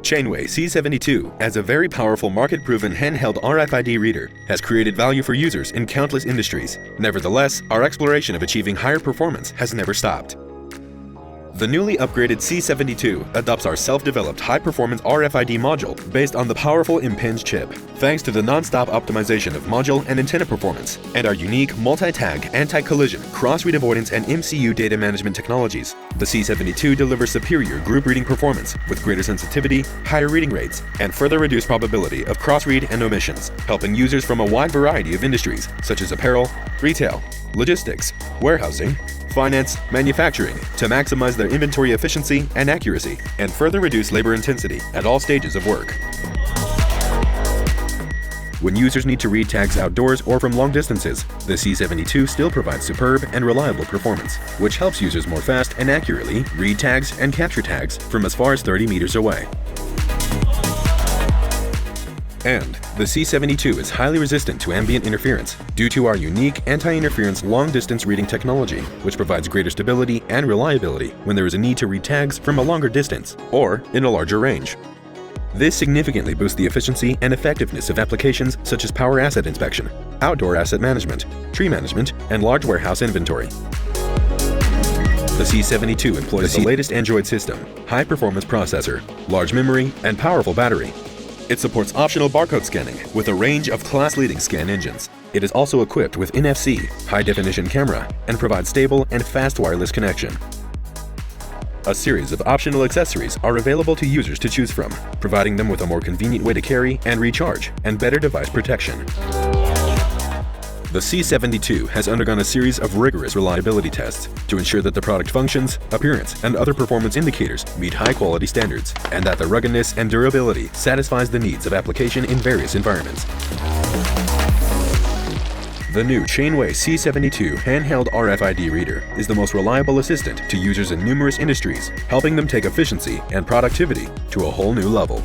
Chainway C72, as a very powerful market-proven handheld RFID reader, has created value for users in countless industries. Nevertheless, our exploration of achieving higher performance has never stopped. The newly upgraded C72 adopts our self-developed high-performance RFID module based on the powerful impinj chip. Thanks to the non-stop optimization of module and antenna performance, and our unique multi-tag, anti-collision, cross-read avoidance, and MCU data management technologies, the C72 delivers superior group reading performance with greater sensitivity, higher reading rates, and further reduced probability of cross-read and omissions, helping users from a wide variety of industries such as apparel, retail, logistics, warehousing, finance, manufacturing, to maximize their inventory efficiency and accuracy, and further reduce labor intensity at all stages of work. When users need to read tags outdoors or from long distances, the C72 still provides superb and reliable performance, which helps users more fast and accurately read tags and capture tags from as far as 30 meters away. And the C72 is highly resistant to ambient interference due to our unique anti-interference long-distance reading technology, which provides greater stability and reliability when there is a need to read tags from a longer distance or in a larger range. This significantly boosts the efficiency and effectiveness of applications such as power asset inspection, outdoor asset management, tree management, and large warehouse inventory. The C72 employs the latest Android system, high-performance processor, large memory, and powerful battery. It supports optional barcode scanning with a range of class-leading scan engines. It is also equipped with NFC, high-definition camera, and provides stable and fast wireless connection. A series of optional accessories are available to users to choose from, providing them with a more convenient way to carry and recharge, and better device protection. The C72 has undergone a series of rigorous reliability tests to ensure that the product functions, appearance, and other performance indicators meet high-quality standards, and that the ruggedness and durability satisfies the needs of application in various environments. The new Chainway C72 handheld RFID reader is the most reliable assistant to users in numerous industries, helping them take efficiency and productivity to a whole new level.